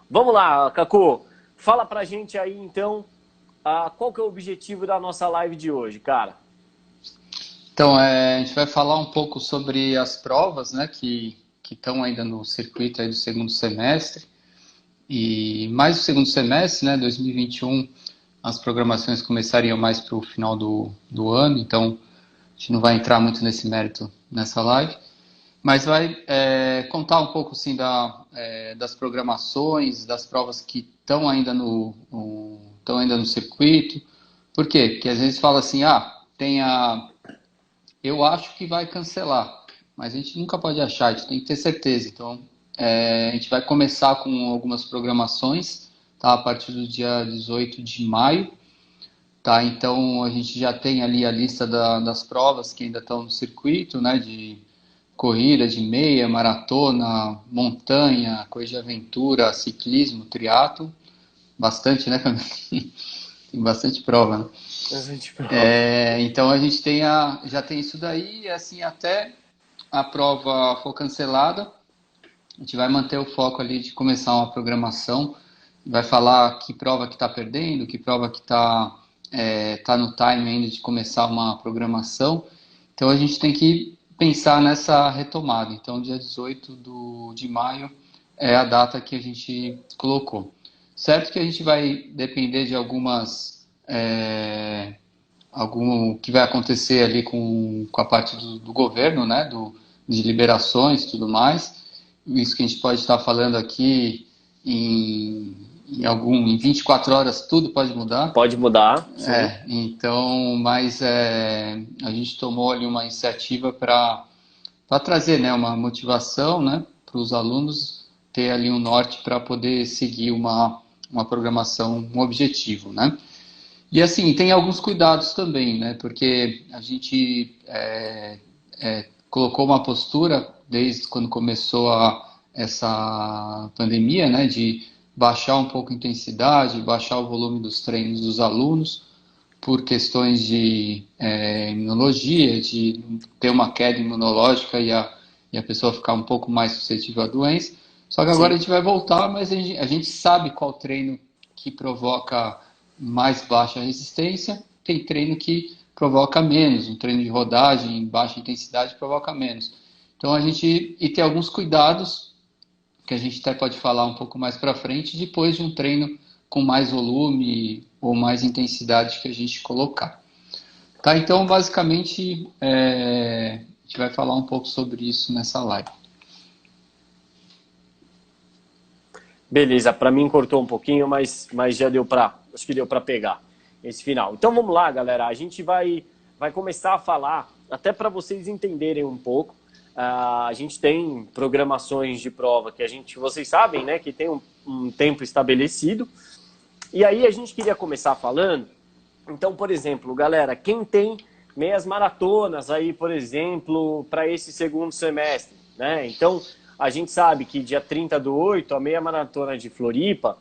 Vamos lá, Cacu. Fala pra gente aí, então, qual que é o objetivo da nossa live de hoje, cara? Então, a gente vai falar um pouco sobre as provas, né, que estão ainda no circuito aí do segundo semestre. E mais o segundo semestre, né, 2021, as programações começariam mais para o final do ano, então a gente não vai entrar muito nesse mérito nessa live, mas vai contar um pouco assim, das programações, das provas que estão ainda estão ainda no circuito. Por quê? Porque às vezes fala assim, tem eu acho que vai cancelar, mas a gente nunca pode achar, a gente tem que ter certeza. Então, a gente vai começar com algumas programações, tá? A partir do dia 18 de maio, tá? Então, a gente já tem ali a lista das provas que ainda estão no circuito, né? De corrida, de meia, maratona, montanha, corrida de aventura, ciclismo, triatlo. Bastante, né, Camila? Tem bastante prova, né? Bastante prova. Então a gente já tem isso daí, e assim até a prova for cancelada, a gente vai manter o foco ali de começar uma programação, vai falar que prova que está perdendo, que prova que tá no time ainda de começar uma programação. Então a gente tem que pensar nessa retomada. Então dia 18 de maio é a data que a gente colocou. Certo que a gente vai depender de algum que vai acontecer ali com a parte do governo, né, de liberações e tudo mais. Isso que a gente pode estar falando aqui em 24 horas tudo pode mudar. Pode mudar, sim. Então, mas a gente tomou ali uma iniciativa para trazer, né, uma motivação, né, para os alunos ter ali um norte para poder seguir uma programação, um objetivo, né? E assim, tem alguns cuidados também, né? Porque a gente colocou uma postura desde quando começou essa pandemia, né? De baixar um pouco a intensidade, baixar o volume dos treinos dos alunos, por questões de imunologia, de ter uma queda imunológica e a pessoa ficar um pouco mais suscetível à doença. Só que agora a Sim. gente vai voltar, mas a gente sabe qual treino que provoca mais baixa resistência, tem treino que provoca menos, um treino de rodagem em baixa intensidade provoca menos. Então e tem alguns cuidados que a gente até pode falar um pouco mais para frente, depois de um treino com mais volume ou mais intensidade que a gente colocar. Tá, então basicamente a gente vai falar um pouco sobre isso nessa live. Beleza, para mim cortou um pouquinho, mas já deu acho que deu para pegar esse final. Então vamos lá, galera. A gente vai começar a falar, até para vocês entenderem um pouco. A gente tem programações de prova vocês sabem, né, que tem um tempo estabelecido. E aí a gente queria começar falando. Então, por exemplo, galera, quem tem meias maratonas aí, por exemplo, para esse segundo semestre, né? Então, a gente sabe que dia 30/8, a meia maratona de Floripa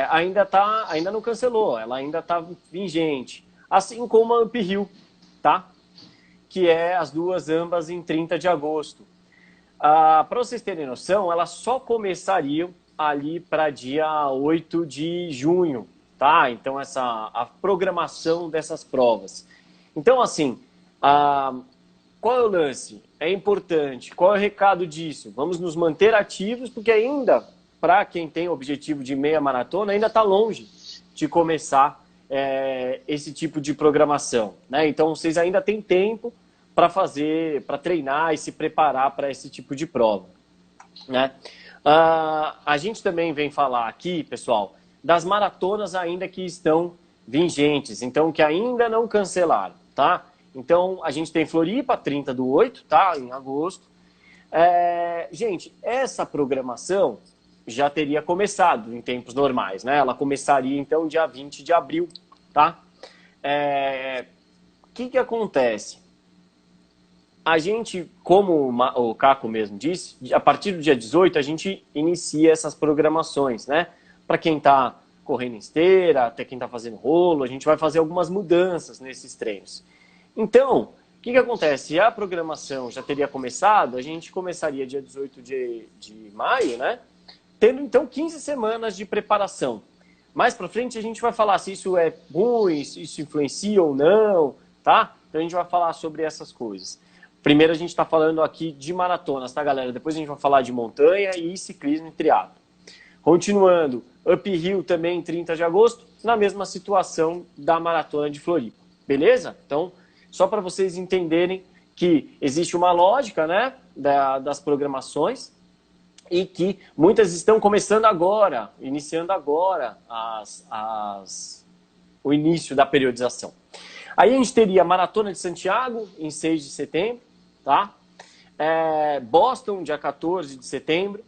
ainda não cancelou, ela ainda está vigente. Assim como a Uphill, tá? Que é as duas ambas em 30 de agosto. Para vocês terem noção, elas só começariam ali para dia 8 de junho, tá? Então, a programação dessas provas. Então, assim, qual é o lance? É importante. Qual é o recado disso? Vamos nos manter ativos, porque ainda, para quem tem o objetivo de meia maratona, ainda está longe de começar esse tipo de programação, né? Então, vocês ainda têm tempo para para treinar e se preparar para esse tipo de prova, né? A gente também vem falar aqui, pessoal, das maratonas ainda que estão vigentes, então que ainda não cancelaram, tá? Então a gente tem Floripa, 30/8, tá? Em agosto. Gente, essa programação já teria começado em tempos normais, né? Ela começaria então dia 20 de abril, tá? O que acontece? A gente, como o Caco mesmo disse, a partir do dia 18 a gente inicia essas programações, né? Para quem está correndo em esteira, até quem está fazendo rolo, a gente vai fazer algumas mudanças nesses treinos. Então, o que acontece? Se a programação já teria começado, a gente começaria dia 18 de maio, né? tendo então 15 semanas de preparação. Mais para frente a gente vai falar se isso é ruim, se isso influencia ou não, tá? Então a gente vai falar sobre essas coisas. Primeiro a gente está falando aqui de maratonas, tá, galera? Depois a gente vai falar de montanha e ciclismo e triatlo. Continuando, uphill também em 30 de agosto, na mesma situação da maratona de Floripa. Beleza? Então, só para vocês entenderem que existe uma lógica, né, das programações e que muitas estão começando agora, iniciando agora o início da periodização. Aí a gente teria a Maratona de Santiago, em 6 de setembro, tá? Boston, dia 14 de setembro.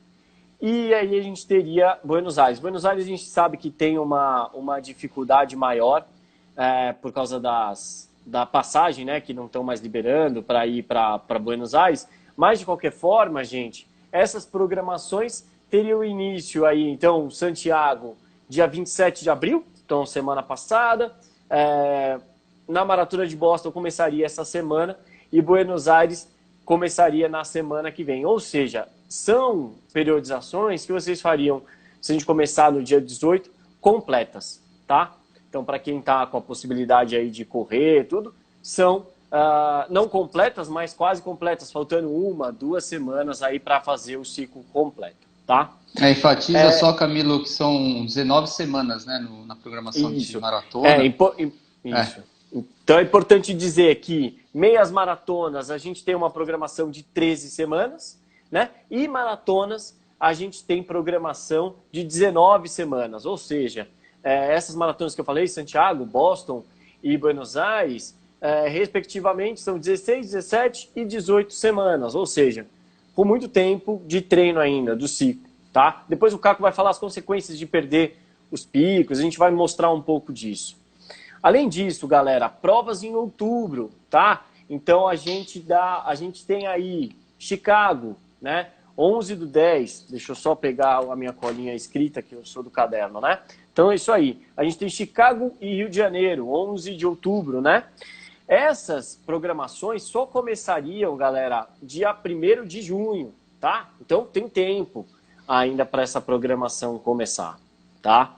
E aí a gente teria Buenos Aires. Buenos Aires a gente sabe que tem uma dificuldade maior por causa da passagem, né, que não estão mais liberando para ir para Buenos Aires. Mas, de qualquer forma, gente, essas programações teriam início aí, então, Santiago, dia 27 de abril, então, semana passada. Na Maratona de Boston começaria essa semana e Buenos Aires começaria na semana que vem. Ou seja, são periodizações que vocês fariam, se a gente começar no dia 18, completas, tá? Então, para quem está com a possibilidade aí de correr, tudo, são não completas, mas quase completas, faltando 1, 2 semanas aí para fazer o ciclo completo, tá? Enfatiza só, Camilo, que são 19 semanas, né, na programação de maratona. Isso. Então é importante dizer que meias maratonas a gente tem uma programação de 13 semanas, né? E maratonas a gente tem programação de 19 semanas, ou seja, essas maratonas que eu falei, Santiago, Boston e Buenos Aires, respectivamente são 16, 17 e 18 semanas, ou seja, com muito tempo de treino ainda do ciclo, tá? Depois o Caco vai falar as consequências de perder os picos, a gente vai mostrar um pouco disso. Além disso, galera, provas em outubro, tá? Então a gente tem aí Chicago, né? 11/10, deixa eu só pegar a minha colinha escrita, que eu sou do caderno, né? Então é isso aí. A gente tem Chicago e Rio de Janeiro, 11 de outubro, né? Essas programações só começariam, galera, dia 1º de junho, tá? Então tem tempo ainda para essa programação começar, tá?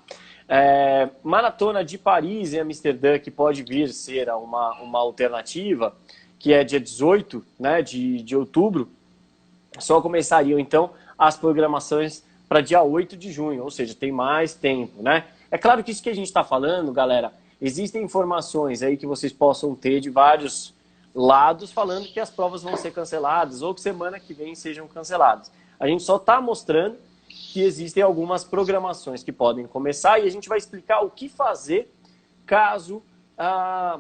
Maratona de Paris em Amsterdã, que pode vir ser uma alternativa, que é dia 18, né, de outubro, só começariam, então, as programações para dia 8 de junho, ou seja, tem mais tempo, né? É claro que isso que a gente está falando, galera, existem informações aí que vocês possam ter de vários lados falando que as provas vão ser canceladas ou que semana que vem sejam canceladas. A gente só está mostrando que existem algumas programações que podem começar e a gente vai explicar o que fazer caso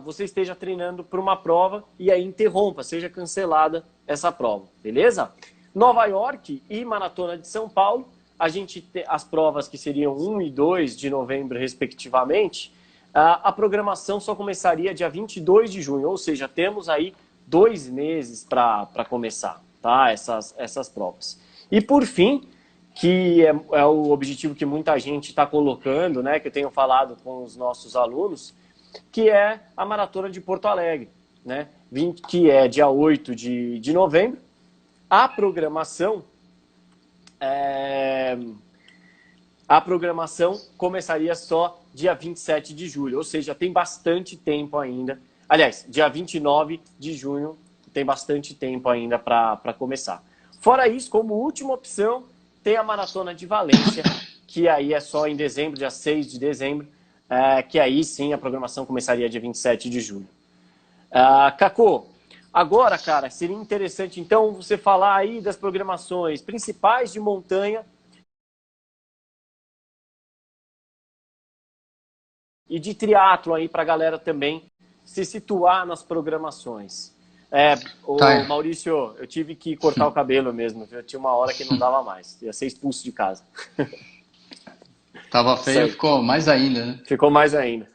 você esteja treinando para uma prova e aí interrompa, seja cancelada essa prova, beleza? Nova York e Maratona de São Paulo, a gente tem as provas que seriam 1 e 2 de novembro, respectivamente, a programação só começaria dia 22 de junho, ou seja, temos aí 2 meses para começar, tá? Essas provas. E por fim, que é o objetivo que muita gente está colocando, né, que eu tenho falado com os nossos alunos, que é a Maratona de Porto Alegre, né, que é dia 8 de novembro. A programação começaria só dia 27 de julho, ou seja, tem bastante tempo ainda. Aliás, dia 29 de junho tem bastante tempo ainda para começar. Fora isso, como última opção, tem a Maratona de Valência, que aí é só em dezembro, dia 6 de dezembro, que aí sim a programação começaria dia 27 de julho. Cacô, agora, cara, seria interessante então você falar aí das programações principais de montanha e de triatlo aí para a galera também se situar nas programações. Maurício, eu tive que cortar o cabelo mesmo, eu tinha uma hora que não dava mais, ia ser expulso de casa. Tava feio, certo. Ficou mais ainda, né? Ficou mais ainda.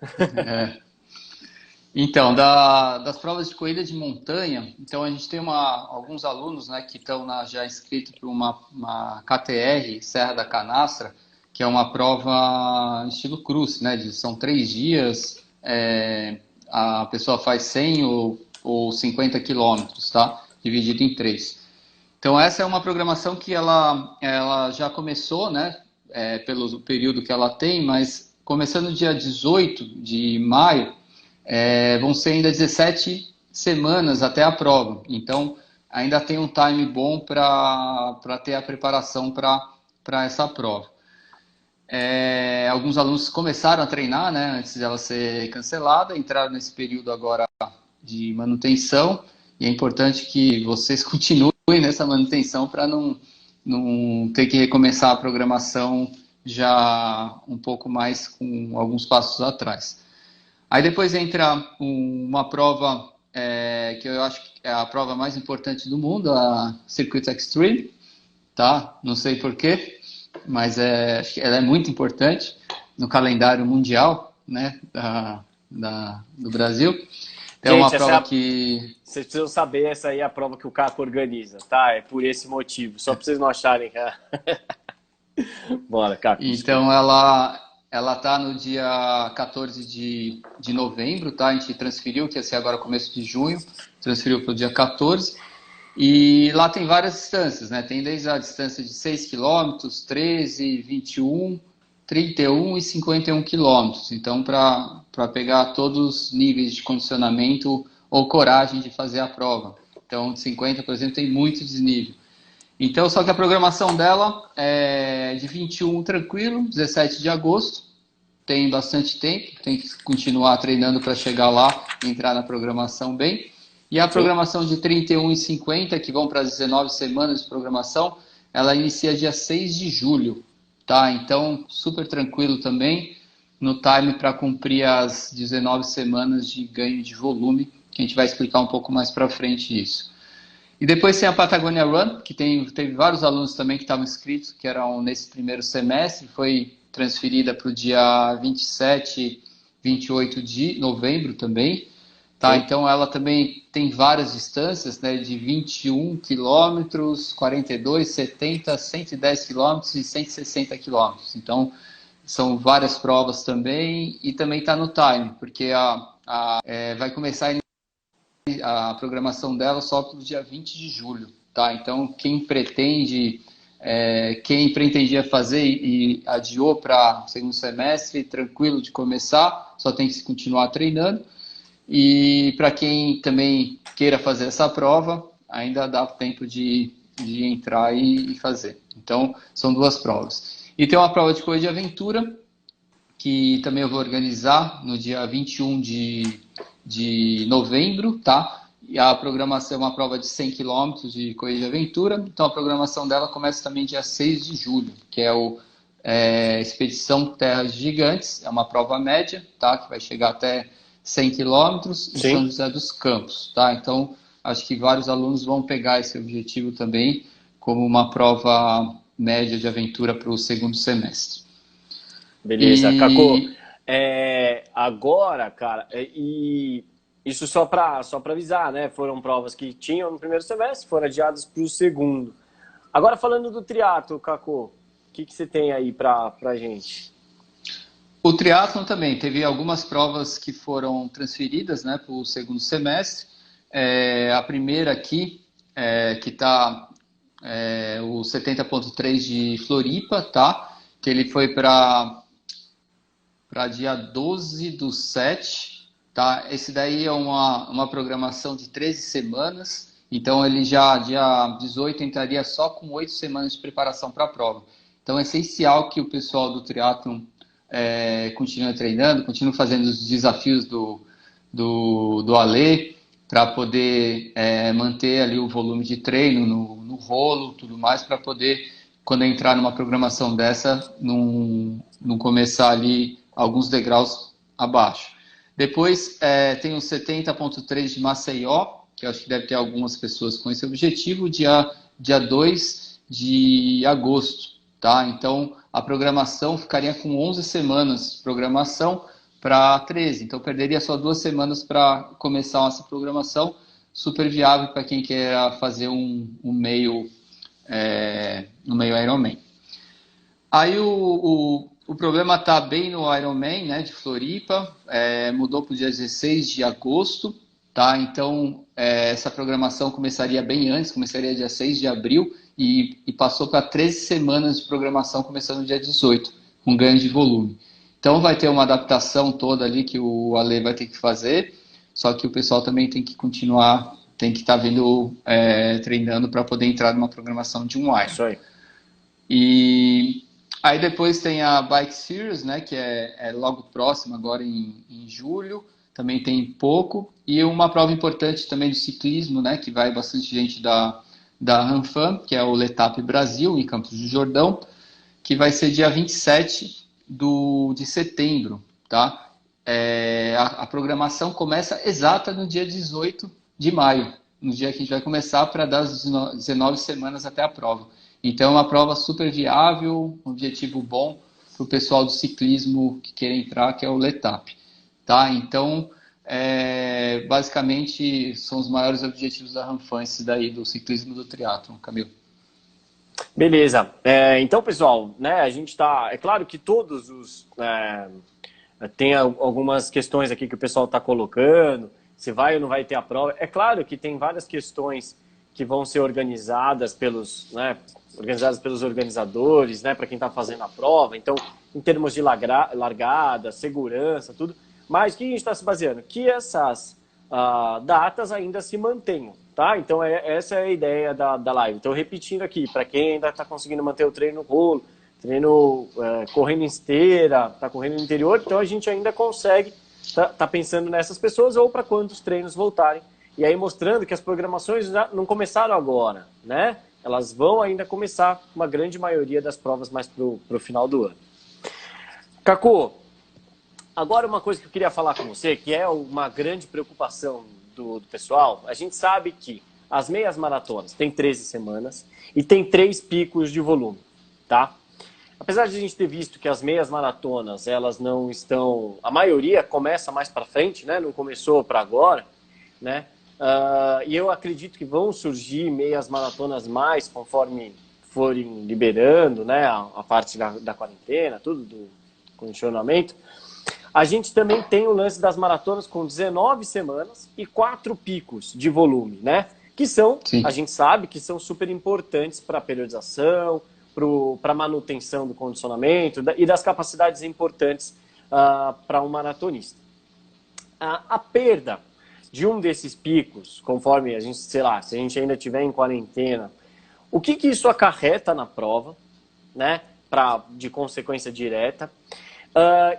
Então, das provas de corrida de montanha, então a gente tem alguns alunos, né, que estão já inscritos para uma KTR, Serra da Canastra, que é uma prova estilo cruz, né? São 3 dias, a pessoa faz 100 ou 50 quilômetros, tá? Dividido em 3. Então essa é uma programação que ela já começou, né? pelo período que ela tem, mas começando dia 18 de maio, vão ser ainda 17 semanas até a prova. Então, ainda tem um time bom para ter a preparação para essa prova. Alguns alunos começaram a treinar, né, antes dela ser cancelada, entraram nesse período agora de manutenção, e é importante que vocês continuem nessa manutenção para não ter que recomeçar a programação já um pouco mais com alguns passos atrás. Aí depois entra uma prova que eu acho que é a prova mais importante do mundo, a Circuit Extreme, tá? Não sei porquê, mas acho que ela é muito importante no calendário mundial, né, do Brasil. É uma prova que... Vocês precisam saber, essa aí é a prova que o Caco organiza, tá? É por esse motivo, só para vocês não acharem que... Bora, Caco. Então, ela tá no dia 14 de novembro, tá? A gente transferiu, que ia ser agora começo de junho, transferiu para o dia 14. E lá tem várias distâncias, né? Tem desde a distância de 6 km, 13, 21, 31 e 51 km. Então, para pegar todos os níveis de condicionamento ou coragem de fazer a prova. Então, de 50, por exemplo, tem muito desnível. Então, só que a programação dela é de 21 tranquilo, 17 de agosto. Tem bastante tempo, tem que continuar treinando para chegar lá e entrar na programação bem. E a programação de 31 e 50, que vão para as 19 semanas de programação, ela inicia dia 6 de julho, tá? Então, super tranquilo também no time para cumprir as 19 semanas de ganho de volume, que a gente vai explicar um pouco mais para frente isso. E depois tem a Patagonia Run, que teve vários alunos também que estavam inscritos, que eram nesse primeiro semestre, foi transferida para o dia 27, 28 de novembro também. Tá, então ela também tem várias distâncias, né, de 21 quilômetros, 42, 70, 110 quilômetros e 160 quilômetros. Então, são várias provas também, e também está no time, porque vai começar a programação dela só para o dia 20 de julho. Tá? Então, quem pretendia fazer e adiou para o segundo semestre, tranquilo de começar, só tem que continuar treinando. E para quem também queira fazer essa prova, ainda dá tempo de entrar e fazer. Então, são duas provas. E tem uma prova de corrida de aventura, que também eu vou organizar no dia 21 de novembro, tá? E a programação é uma prova de 100 km de corrida de aventura. Então, a programação dela começa também dia 6 de julho, que é Expedição Terras Gigantes. É uma prova média, tá? Que vai chegar até 100 quilômetros em São José dos Campos, tá? Então, acho que vários alunos vão pegar esse objetivo também como uma prova média de aventura para o segundo semestre. Beleza, Caco. Agora, cara, e isso só para avisar, né? Foram provas que tinham no primeiro semestre, foram adiadas para o segundo. Agora, falando do triatlo, Caco, o que você tem aí para gente? O triatlon também teve algumas provas que foram transferidas, né, para o segundo semestre. A primeira aqui, que está o 70.3 de Floripa, tá? Que ele foi para dia 12/7, tá? Esse daí é uma programação de 13 semanas, então ele já, dia 18, entraria só com 8 semanas de preparação para a prova. Então é essencial que o pessoal do triatlon continue treinando, continue fazendo os desafios do Alê, para poder manter ali o volume de treino no rolo, tudo mais, para poder, quando entrar numa programação dessa, não começar ali alguns degraus abaixo. Depois tem o 70.3 de Maceió, que eu acho que deve ter algumas pessoas com esse objetivo, dia 2 de agosto, tá? Então, a programação ficaria com 11 semanas de programação para 13. Então, perderia só 2 semanas para começar essa programação. Super viável para quem quer fazer um meio Ironman. Aí, o problema está bem no Ironman, né, de Floripa. Mudou para o dia 16 de agosto. tá? Então, essa programação começaria bem antes, começaria dia 6 de abril e passou para 13 semanas de programação, começando dia 18, com ganho de volume. Então, vai ter uma adaptação toda ali que o Ale vai ter que fazer, só que o pessoal também tem que continuar, tem que estar vindo treinando para poder entrar numa programação de um Iron. Isso aí. E aí depois tem a Bike Series, né, que é logo próximo, agora em julho, também tem pouco, e uma prova importante também de ciclismo, né, que vai bastante gente da Ranfam, que é o Letap Brasil, em Campos do Jordão, que vai ser dia 27 de setembro, tá? A programação começa exata no dia 18 de maio, no dia que a gente vai começar para dar as 19 semanas até a prova. Então é uma prova super viável, um objetivo bom para o pessoal do ciclismo que queira entrar, que é o Letap. Tá? Então, basicamente, são os maiores objetivos da Ranfam, esse daí do ciclismo do triatlon, Camilo. Beleza. Então, pessoal, né, a gente tá... É claro que todos os... tem algumas questões aqui que o pessoal está colocando, se vai ou não vai ter a prova. É claro que tem várias questões que vão ser organizadas pelos organizadores, né, para quem está fazendo a prova. Então, em termos de largada, segurança, tudo. Mas o que a gente está se baseando? Que essas datas ainda se mantenham, tá? Então, essa é a ideia da live. Então, repetindo aqui, para quem ainda está conseguindo manter o treino no rolo, treino correndo em esteira, está correndo no interior, então a gente ainda consegue tá pensando nessas pessoas, ou para quando os treinos voltarem. E aí mostrando que as programações já não começaram agora, né? Elas vão ainda começar, uma grande maioria das provas, mais pro final do ano. Cacu, agora uma coisa que eu queria falar com você, que é uma grande preocupação do pessoal. A gente sabe que as meias maratonas têm 13 semanas e tem 3 picos de volume, tá? Apesar de a gente ter visto que as meias maratonas, elas não estão... A maioria começa mais para frente, né? Não começou para agora, né? E eu acredito que vão surgir meias maratonas mais conforme forem liberando, né? A parte da quarentena, tudo do condicionamento. A gente também tem o lance das maratonas com 19 semanas e 4 picos de volume, né? Que são, Sim. A gente sabe que são super importantes para a periodização, para a manutenção do condicionamento e das capacidades importantes para um maratonista. A perda de um desses picos, conforme a gente, sei lá, se a gente ainda estiver em quarentena, o que isso acarreta na prova, né, de consequência direta,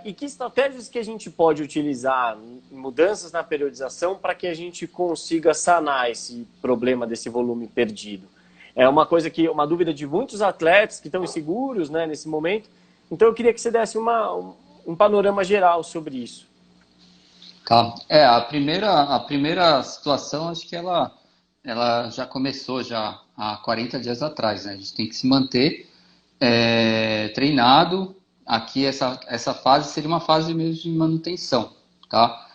e que estratégias que a gente pode utilizar, mudanças na periodização, para que a gente consiga sanar esse problema desse volume perdido. É uma uma dúvida de muitos atletas que estão inseguros, né, nesse momento. Então eu queria que você desse um panorama geral sobre isso. Tá. A primeira situação, acho que ela já começou já há 40 dias atrás, né? A gente tem que se manter treinado. Aqui essa fase seria uma fase mesmo de manutenção, tá?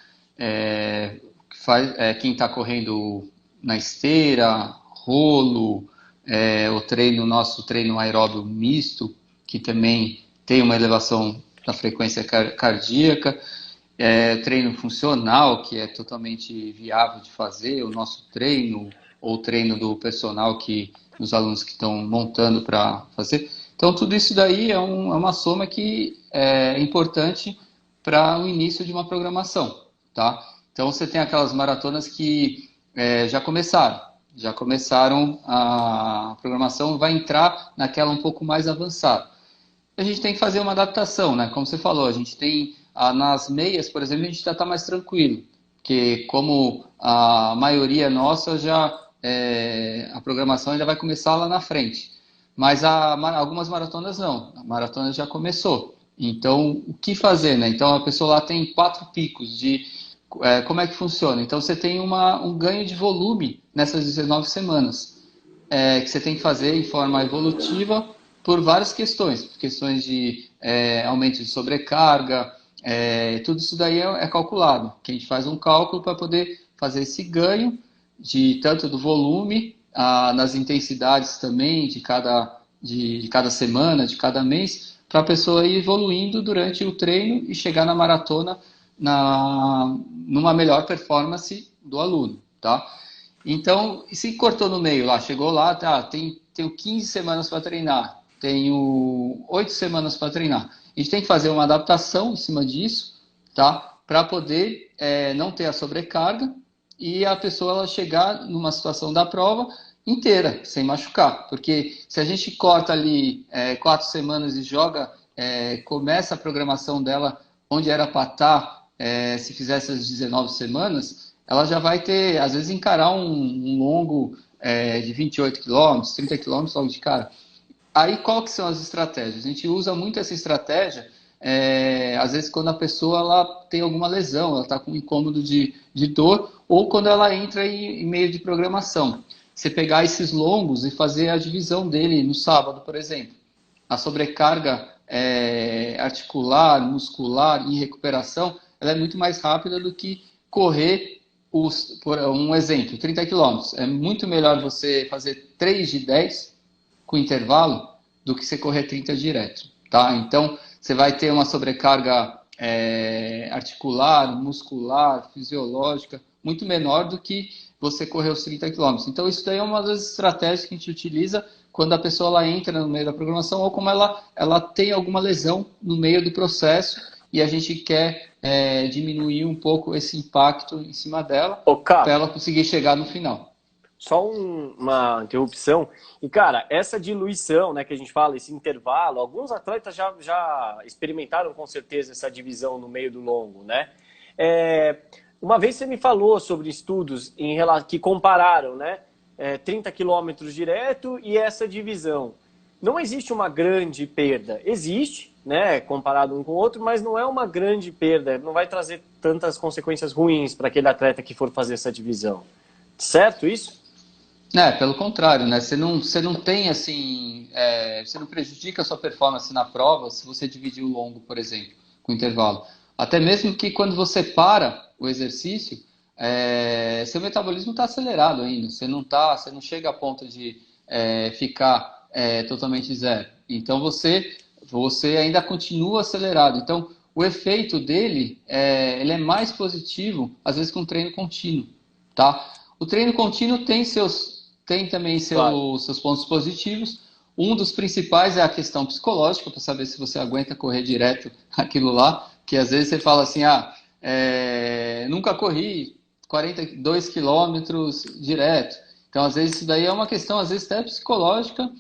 Quem está correndo na esteira, rolo, nosso treino aeróbio misto, que também tem uma elevação da frequência cardíaca, treino funcional, que é totalmente viável de fazer, o nosso treino, ou o treino do personal, dos alunos que estão montando para fazer. Então, tudo isso daí é uma soma que é importante para o início de uma programação, tá? Então, você tem aquelas maratonas que já começaram, a programação vai entrar naquela um pouco mais avançada. A gente tem que fazer uma adaptação, né? Como você falou, a gente tem nas meias, por exemplo, a gente já está mais tranquilo, porque como a maioria nossa a programação ainda vai começar lá na frente. Mas algumas maratonas não, a maratona já começou. Então, o que fazer, né? Então, a pessoa lá tem 4 picos como é que funciona? Então, você tem um ganho de volume nessas 19 semanas, que você tem que fazer em forma evolutiva por várias questões de aumento de sobrecarga, tudo isso daí é calculado, que a gente faz um cálculo para poder fazer esse ganho tanto do volume, nas intensidades também de cada semana, de cada mês, para a pessoa ir evoluindo durante o treino e chegar na maratona numa melhor performance, do aluno, tá? Então, se cortou no meio lá, chegou lá, tá, tenho 15 semanas para treinar, tenho 8 semanas para treinar. A gente tem que fazer uma adaptação em cima disso, tá? Para poder não ter a sobrecarga e a pessoa ela chegar numa situação da prova inteira, sem machucar. Porque se a gente corta ali 4 semanas e joga, começa a programação dela onde era para estar, se fizesse as 19 semanas, ela já vai ter, às vezes, encarar um longo de 28 quilômetros, 30 quilômetros logo de cara. Aí, qual que são as estratégias? A gente usa muito essa estratégia, às vezes, quando a pessoa ela tem alguma lesão, ela está com um incômodo de dor, ou quando ela entra em meio de programação. Você pegar esses longos e fazer a divisão dele no sábado, por exemplo. A sobrecarga articular, muscular e recuperação, ela é muito mais rápida do que correr, por um exemplo, 30 quilômetros. É muito melhor você fazer 3 de 10 com intervalo do que você correr 30 direto, tá? Então, você vai ter uma sobrecarga articular, muscular, fisiológica, muito menor do que você correr os 30 quilômetros. Então, isso daí é uma das estratégias que a gente utiliza quando a pessoa ela entra no meio da programação ou como ela tem alguma lesão no meio do processo e a gente quer diminuir um pouco esse impacto em cima dela para ela conseguir chegar no final. Só uma interrupção. E, cara, essa diluição, né, que a gente fala, esse intervalo, alguns atletas já experimentaram com certeza essa divisão no meio do longo, né? Uma vez você me falou sobre estudos que compararam, né, 30 quilômetros direto e essa divisão. Não existe uma grande perda. Existe, né, comparado um com o outro, mas não é uma grande perda. Não vai trazer tantas consequências ruins para aquele atleta que for fazer essa divisão. Certo isso? Pelo contrário, né? Você não tem assim, você não prejudica a sua performance na prova se você dividir o longo, por exemplo, com intervalo. Até mesmo que quando você para o exercício, seu metabolismo está acelerado ainda. Você não chega a ponto de ficar totalmente zero. Então você ainda continua acelerado. Então o efeito dele ele é mais positivo, às vezes, com treino contínuo, tá? O treino contínuo tem também seus pontos positivos. Um dos principais é a questão psicológica, para saber se você aguenta correr direto aquilo lá, que às vezes você fala assim, nunca corri 42 quilômetros direto. Então, às vezes, isso daí é uma questão, às vezes, até psicológica,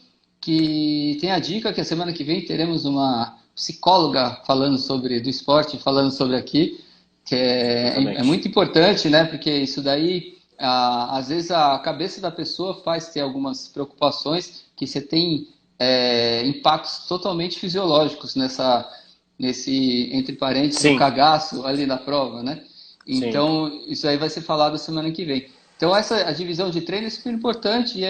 que tem a dica que a semana que vem teremos uma psicóloga do esporte, falando sobre aqui, que é muito importante, né? Porque isso daí... às vezes a cabeça da pessoa faz ter algumas preocupações que você tem impactos totalmente fisiológicos nesse, entre parênteses, no cagaço ali na prova, né? Então, isso aí vai ser falado semana que vem. Então, a divisão de treino é super importante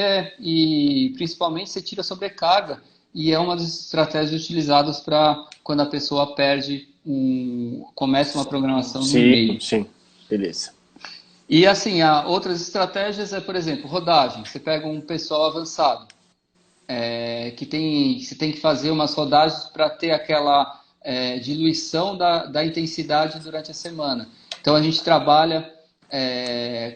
e principalmente você tira a sobrecarga e é uma das estratégias utilizadas para quando a pessoa começa uma programação no meio. Sim, beleza. E assim, outras estratégias por exemplo, rodagem. Você pega um pessoal avançado, você tem que fazer umas rodagens para ter aquela diluição da intensidade durante a semana. Então a gente trabalha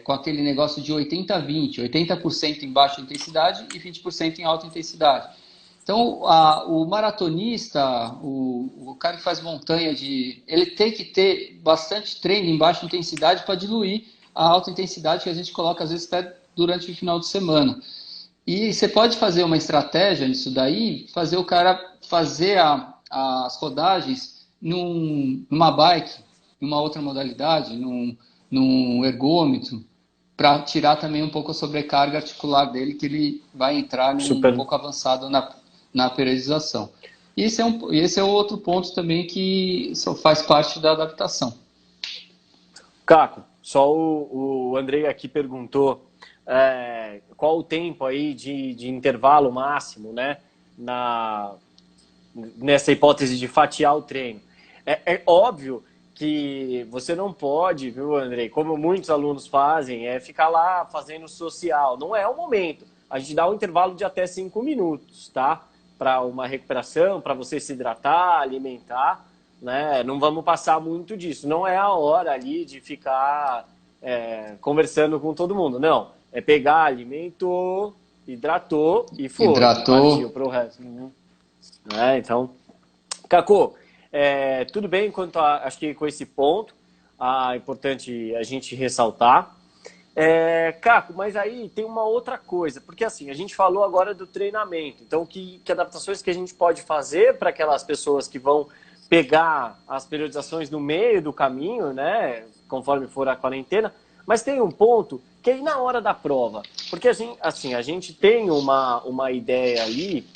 com aquele negócio de 80-20, 80% em baixa intensidade e 20% em alta intensidade. Então, o maratonista, o cara que faz montanha, ele tem que ter bastante treino em baixa intensidade para diluir a alta intensidade que a gente coloca, às vezes, até durante o final de semana. E você pode fazer uma estratégia nisso daí, fazer o cara fazer as rodagens numa bike, numa outra modalidade, num ergômetro, para tirar também um pouco a sobrecarga articular dele, que ele vai entrar um pouco avançado na periodização. E esse é outro ponto também que faz parte da adaptação. Caco, só o Andrei aqui perguntou qual o tempo aí de intervalo máximo, né, nessa hipótese de fatiar o treino. É óbvio que você não pode, viu, Andrei, como muitos alunos fazem, ficar lá fazendo social. Não é o momento. A gente dá um intervalo de até 5 minutos, tá? Para uma recuperação, para você se hidratar, alimentar, né? Não vamos passar muito disso. Não é a hora ali de ficar conversando com todo mundo. Não, é pegar, alimentou, hidratou e foi. Hidratou. Partiu pro resto. Então, Cacô, tudo bem quanto acho que com esse ponto, é importante a gente ressaltar. Caco, mas aí tem uma outra coisa, porque assim, a gente falou agora do treinamento, então que adaptações que a gente pode fazer para aquelas pessoas que vão pegar as periodizações no meio do caminho, né, conforme for a quarentena, mas tem um ponto que é na hora da prova, porque a gente tem uma ideia ali,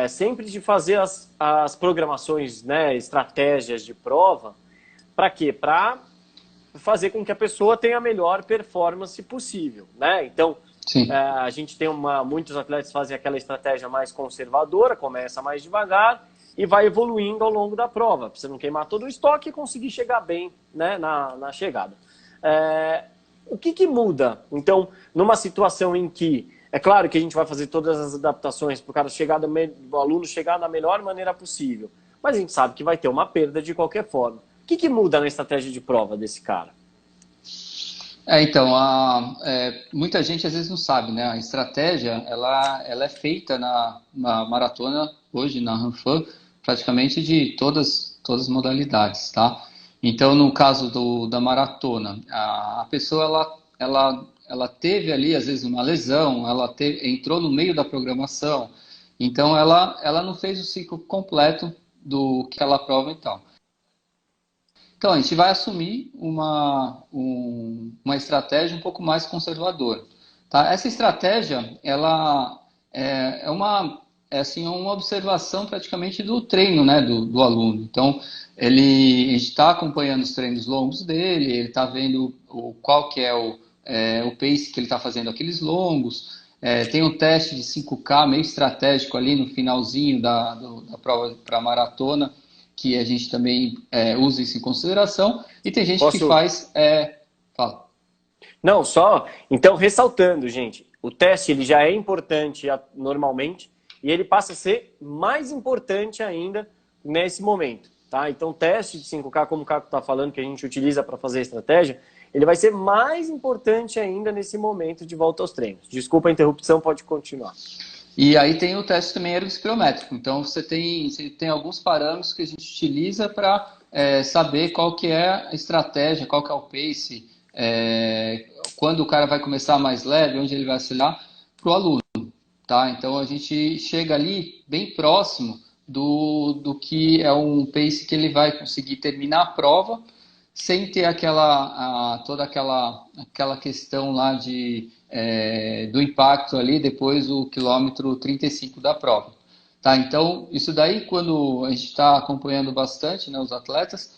sempre de fazer as programações, né, estratégias de prova, para quê? Para fazer com que a pessoa tenha a melhor performance possível, né? Então, a gente tem muitos atletas fazem aquela estratégia mais conservadora, começa mais devagar e vai evoluindo ao longo da prova, para você não queimar todo o estoque e conseguir chegar bem, né, na chegada. O que muda? Então, numa situação em que, é claro que a gente vai fazer todas as adaptações para o cara o aluno chegar da melhor maneira possível, mas a gente sabe que vai ter uma perda de qualquer forma. O que muda na estratégia de prova desse cara? Então, muita gente às vezes não sabe, né? A estratégia, ela é feita na maratona, hoje na Ranfan, praticamente de todas as modalidades, tá? Então, no caso da maratona, a pessoa, ela teve ali, às vezes, uma lesão, entrou no meio da programação, então ela não fez o ciclo completo do que ela prova, então. Então, a gente vai assumir uma estratégia um pouco mais conservadora. Tá? Essa estratégia, ela é uma observação praticamente do treino, né, do aluno. Então, a gente está acompanhando os treinos longos dele, ele está vendo qual que é o pace que ele está fazendo aqueles longos. Tem um teste de 5K meio estratégico ali no finalzinho da prova para maratona, que a gente também usa isso em consideração, e tem gente que faz... Fala. Não, então, ressaltando, gente, o teste ele já é importante normalmente, e ele passa a ser mais importante ainda nesse momento, tá? Então, o teste de 5K, como o Caco está falando, que a gente utiliza para fazer a estratégia, ele vai ser mais importante ainda nesse momento de volta aos treinos. Desculpa a interrupção, pode continuar. E aí tem o teste também ergospirométrico. Então, você tem alguns parâmetros que a gente utiliza para saber qual que é a estratégia, qual que é o pace, quando o cara vai começar mais leve, onde ele vai acelerar, para o aluno. Tá? Então, a gente chega ali bem próximo do que é um pace que ele vai conseguir terminar a prova, sem ter toda aquela questão lá do impacto ali depois do quilômetro 35 da prova. Tá? Então, isso daí, quando a gente está acompanhando bastante, né, os atletas,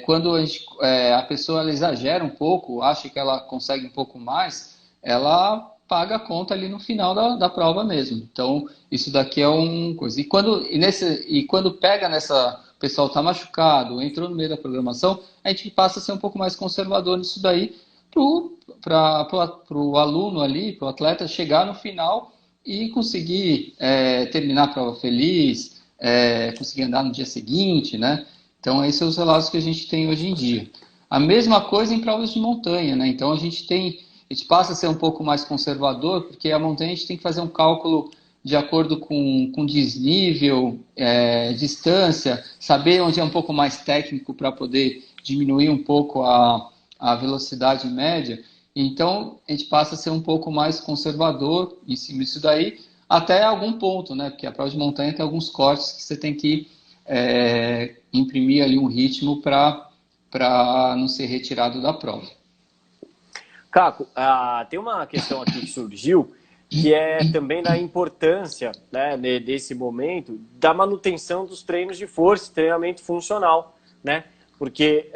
quando a pessoa ela exagera um pouco, acha que ela consegue um pouco mais, ela paga a conta ali no final da prova mesmo. Então, isso daqui é uma coisa. E quando pega nessa... O pessoal está machucado, entrou no meio da programação, a gente passa a ser um pouco mais conservador nisso daí, para o aluno ali, para o atleta chegar no final e conseguir terminar a prova feliz, conseguir andar no dia seguinte, né? Então, esses são os relatos que a gente tem hoje em dia. A mesma coisa em provas de montanha, né? Então, a gente passa a ser um pouco mais conservador, porque a montanha a gente tem que fazer um cálculo de acordo com desnível, distância, saber onde é um pouco mais técnico para poder diminuir um pouco a velocidade média. Então, a gente passa a ser um pouco mais conservador em cima disso daí, até algum ponto, né? Porque a prova de montanha tem alguns cortes que você tem que imprimir ali um ritmo para não ser retirado da prova. Caco, tem uma questão aqui que surgiu, que é também da importância, né, desse momento da manutenção dos treinos de força, treinamento funcional, né? Porque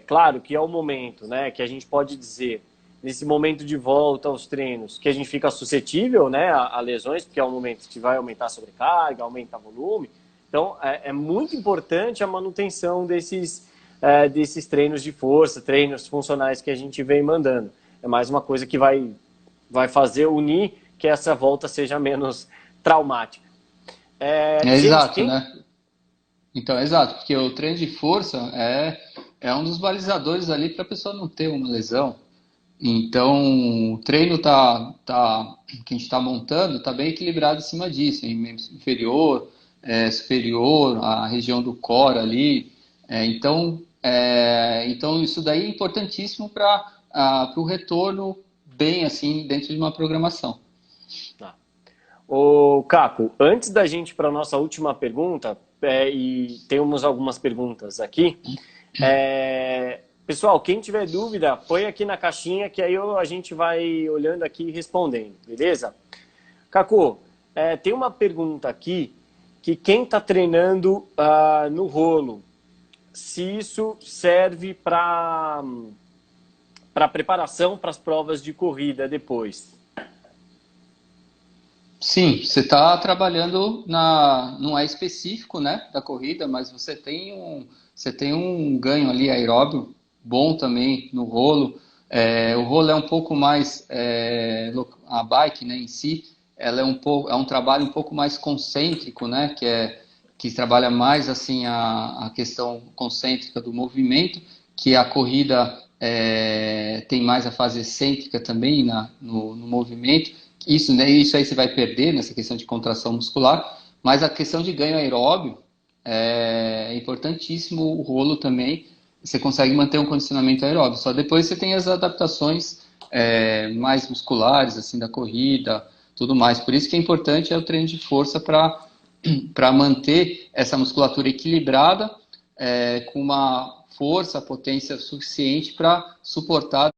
claro que é o momento, né, que a gente pode dizer, nesse momento de volta aos treinos, que a gente fica suscetível, né, a lesões, porque é um momento que vai aumentar a sobrecarga, aumentar volume. Então, é muito importante a manutenção desses treinos de força, treinos funcionais que a gente vem mandando. É mais uma coisa que vai unir que essa volta seja menos traumática. Exato, né? Então, exato, porque o treino de força é um dos balizadores ali para a pessoa não ter uma lesão. Então, o treino que a gente está montando está bem equilibrado em cima disso, em membro inferior, superior, a região do core ali. Então, isso daí é importantíssimo para o retorno bem assim dentro de uma programação. Tá. Ô, Caco, antes da gente ir para a nossa última pergunta, e temos algumas perguntas aqui, pessoal, quem tiver dúvida, põe aqui na caixinha que aí a gente vai olhando aqui e respondendo, beleza? Caco, tem uma pergunta aqui que quem está treinando no rolo, se isso serve para preparação para as provas de corrida depois. Sim, você está trabalhando não é específico, né, da corrida, mas você tem um ganho ali aeróbio bom também no rolo. O rolo é um pouco mais, a bike, né, em si, ela é um trabalho um pouco mais concêntrico, né, que trabalha mais assim a questão concêntrica do movimento, que a corrida tem mais a fase excêntrica também no movimento. Isso, né, isso aí você vai perder nessa questão de contração muscular, mas a questão de ganho aeróbio é importantíssimo, o rolo também, você consegue manter um condicionamento aeróbio, só depois você tem as adaptações mais musculares, assim, da corrida, tudo mais, por isso que é importante o treino de força para manter essa musculatura equilibrada, com uma força, potência suficiente para suportar.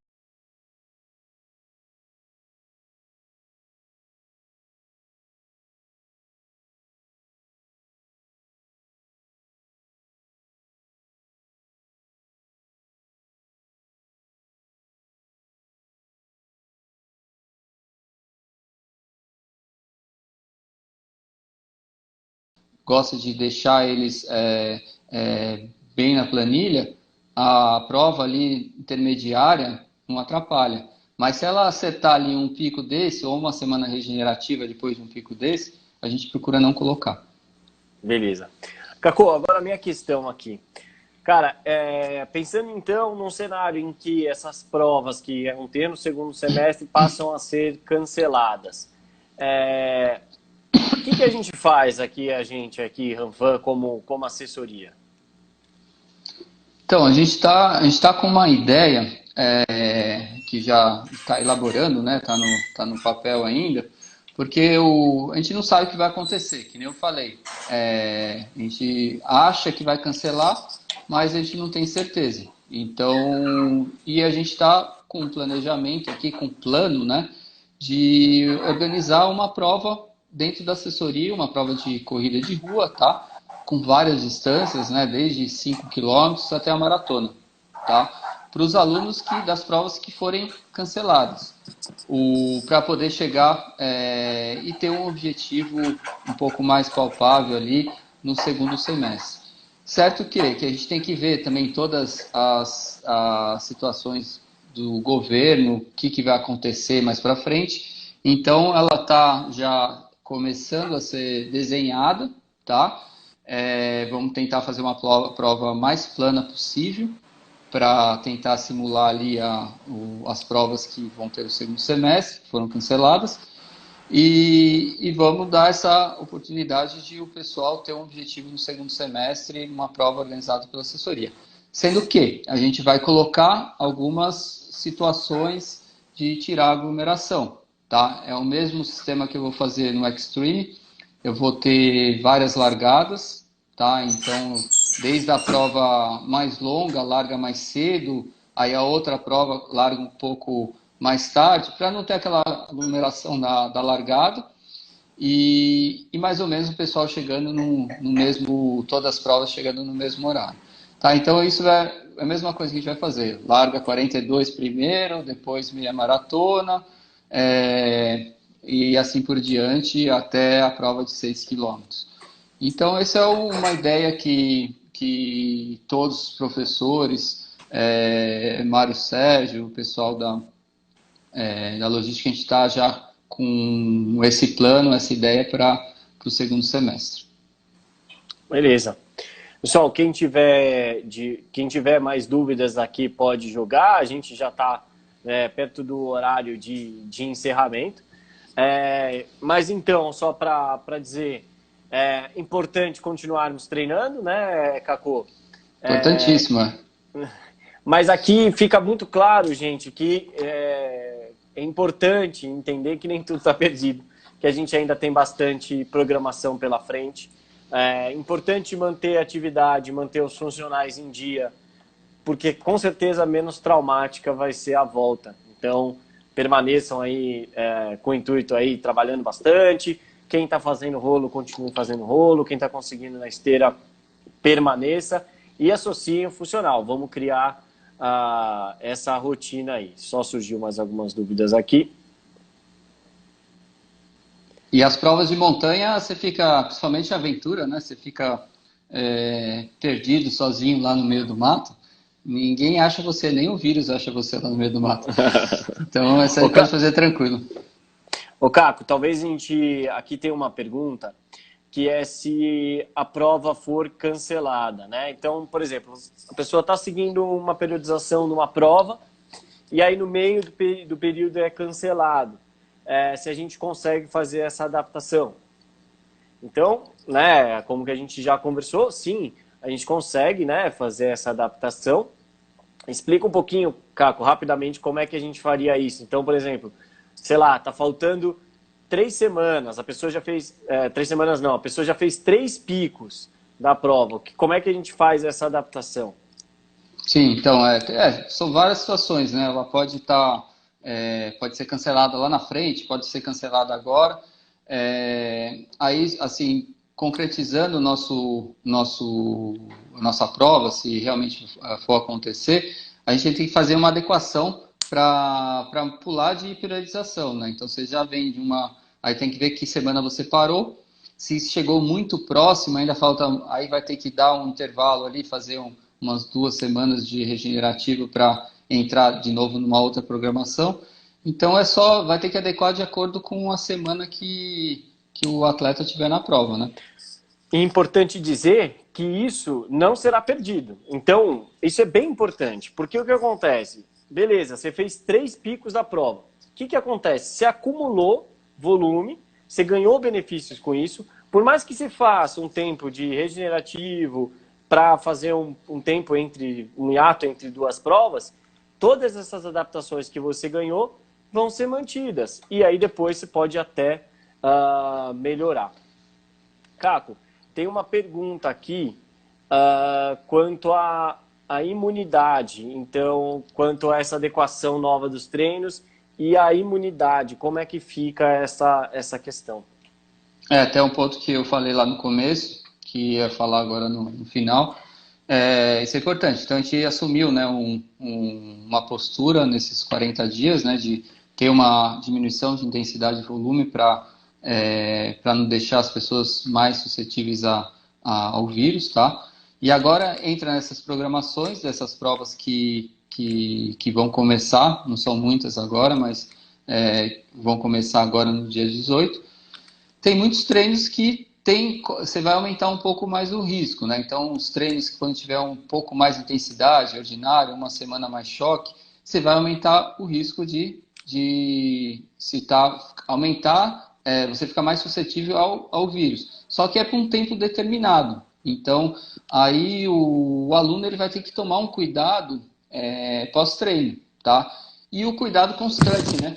Gosta de deixar eles bem na planilha, a prova ali intermediária não atrapalha. Mas se ela acertar ali um pico desse, ou uma semana regenerativa depois de um pico desse, a gente procura não colocar. Beleza. Caco, agora a minha questão aqui. Cara, pensando então num cenário em que essas provas que vão ter no segundo semestre passam a ser canceladas, o que a gente faz aqui, Ranfan, como assessoria? Então, a gente tá com uma ideia que já está elaborando, né? Tá no papel ainda, porque a gente não sabe o que vai acontecer, que nem eu falei. A gente acha que vai cancelar, mas a gente não tem certeza. Então, e a gente está com um planejamento aqui, com um plano, né? De organizar uma prova dentro da assessoria, uma prova de corrida de rua, tá? Com várias distâncias, né, desde 5 quilômetros até a maratona, tá? Para os alunos das provas que forem canceladas, para poder chegar e ter um objetivo um pouco mais palpável ali no segundo semestre. Certo que a gente tem que ver também todas as situações do governo, o que vai acontecer mais para frente. Então, ela está já começando a ser desenhada, tá? Vamos tentar fazer uma prova mais plana possível para tentar simular ali as provas que vão ter o segundo semestre, que foram canceladas, e vamos dar essa oportunidade de o pessoal ter um objetivo no segundo semestre, uma prova organizada pela assessoria. Sendo que a gente vai colocar algumas situações de tirar a aglomeração, tá? É o mesmo sistema que eu vou fazer no Extreme. Eu vou ter várias largadas, tá? Então, desde a prova mais longa, larga mais cedo, aí a outra prova larga um pouco mais tarde, para não ter aquela aglomeração da largada, e mais ou menos o pessoal chegando no mesmo, todas as provas chegando no mesmo horário. Tá? Então, isso é a mesma coisa que a gente vai fazer. Larga 42 primeiro, depois meia maratona, e assim por diante até a prova de 6 quilômetros. Então, essa é uma ideia que todos os professores, Mário Sérgio, o pessoal da logística, a gente está já com esse plano, essa ideia para o segundo semestre. Beleza. Pessoal, quem tiver mais dúvidas aqui pode jogar. A gente já está perto do horário de encerramento. Mas então, só para dizer, é importante continuarmos treinando, né, Cacô? Importantíssima. Mas aqui fica muito claro, gente, que é importante entender que nem tudo está perdido, que a gente ainda tem bastante programação pela frente. É importante manter a atividade, manter os funcionais em dia, porque com certeza menos traumática vai ser a volta. Então, permaneçam aí com o intuito aí, trabalhando bastante. Quem está fazendo rolo, continue fazendo rolo. Quem está conseguindo na esteira, permaneça. E associem o funcional. Vamos criar essa rotina aí. Só surgiu mais algumas dúvidas aqui. E as provas de montanha, você fica, principalmente a aventura, né? Você fica perdido, sozinho lá no meio do mato. Ninguém acha você, nem o vírus acha você lá no meio do mato. Então, essa aí pode fazer tranquilo. Ô, Caco, talvez a gente... Aqui tem uma pergunta, que é se a prova for cancelada, né? Então, por exemplo, a pessoa está seguindo uma periodização numa prova e aí no meio do período é cancelado. Se a gente consegue fazer essa adaptação. Então, né, como que a gente já conversou, sim, a gente consegue, né, fazer essa adaptação. Explica um pouquinho, Caco, rapidamente como é que a gente faria isso. Então, por exemplo, sei lá, tá faltando 3 semanas, a pessoa já fez... 3 semanas não, a pessoa já fez 3 picos da prova. Como é que a gente faz essa adaptação? Sim, então, são várias situações, né? Ela pode pode ser cancelada lá na frente, pode ser cancelada agora. Aí, assim, concretizando nossa prova, se realmente for acontecer, a gente tem que fazer uma adequação para pular de periodização, né? Então, você já vem de uma... Aí tem que ver que semana você parou. Se chegou muito próximo, ainda falta... Aí vai ter que dar um intervalo ali, fazer umas 2 semanas de regenerativo para entrar de novo numa outra programação. Então vai ter que adequar de acordo com a semana que o atleta tiver na prova, né? E é importante dizer que isso não será perdido. Então, isso é bem importante, porque o que acontece? Beleza, você fez 3 picos da prova. O que acontece? Você acumulou volume, você ganhou benefícios com isso. Por mais que você faça um tempo de regenerativo para fazer um tempo um hiato entre duas provas, todas essas adaptações que você ganhou vão ser mantidas. E aí depois você pode até melhorar. Caco, tem uma pergunta aqui quanto à imunidade. Então, quanto a essa adequação nova dos treinos e a imunidade, como é que fica essa questão? Até um ponto que eu falei lá no começo, que ia falar agora no final. Isso é importante. Então, a gente assumiu, né, uma postura nesses 40 dias, né, de ter uma diminuição de intensidade e volume para não deixar as pessoas mais suscetíveis ao vírus, tá? E agora entra nessas programações, dessas provas que vão começar, não são muitas agora, mas vão começar agora no dia 18. Tem muitos treinos que você vai aumentar um pouco mais o risco, né? Então, os treinos que quando tiver um pouco mais intensidade, ordinário, uma semana mais choque, você vai aumentar o risco você fica mais suscetível ao vírus. Só que é por um tempo determinado. Então, aí o aluno ele vai ter que tomar um cuidado pós-treino, tá? E o cuidado constante, né?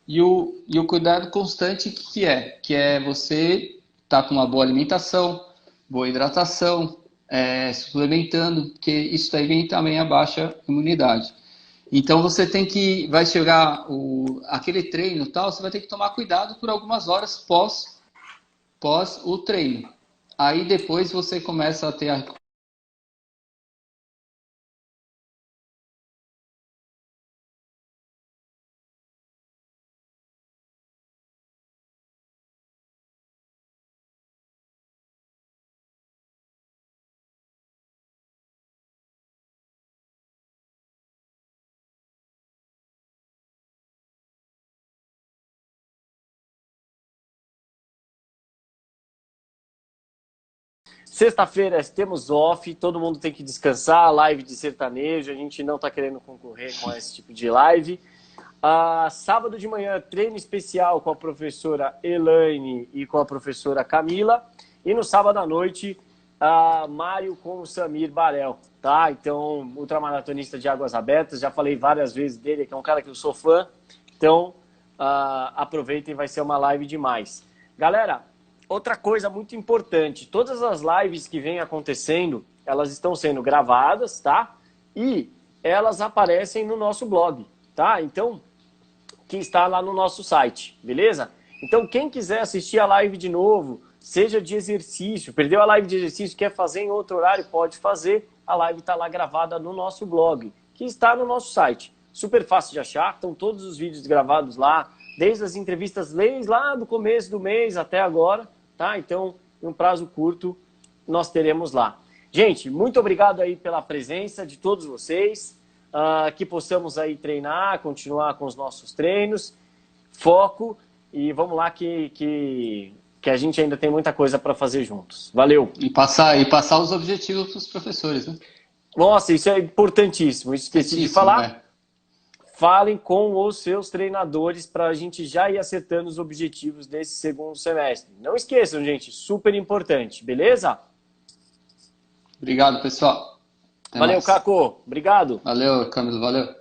E o cuidado constante que é você estar com uma boa alimentação, boa hidratação, suplementando, porque isso aí vem também a baixa imunidade. Então você vai chegar aquele treino tal, você vai ter que tomar cuidado por algumas horas pós o treino. Aí depois você começa a ter Sexta-feira temos off, todo mundo tem que descansar, live de sertanejo, a gente não está querendo concorrer com esse tipo de live. Sábado de manhã, treino especial com a professora Elaine e com a professora Camila. E no sábado à noite, Mário com o Samir Barel, tá? Então, ultramaratonista de águas abertas, já falei várias vezes dele, que é um cara que eu sou fã. Então, aproveitem, vai ser uma live demais. Galera, outra coisa muito importante, todas as lives que vêm acontecendo, elas estão sendo gravadas, tá? E elas aparecem no nosso blog, tá? Então, que está lá no nosso site, beleza? Então, quem quiser assistir a live de novo, seja de exercício, perdeu a live de exercício, quer fazer em outro horário, pode fazer. A live está lá gravada no nosso blog, que está no nosso site. Super fácil de achar, estão todos os vídeos gravados lá, desde as entrevistas lá do começo do mês até agora, tá? Então, em um prazo curto, nós teremos lá. Gente, muito obrigado aí pela presença de todos vocês, que possamos aí treinar, continuar com os nossos treinos, foco, e vamos lá que a gente ainda tem muita coisa para fazer juntos. Valeu! E passar os objetivos para os professores, né? Nossa, isso é importantíssimo, esqueci de falar. Né? Falem com os seus treinadores para a gente já ir acertando os objetivos desse segundo semestre. Não esqueçam, gente, super importante, beleza? Obrigado, pessoal. Valeu, Caco. Obrigado. Valeu, Camilo. Valeu.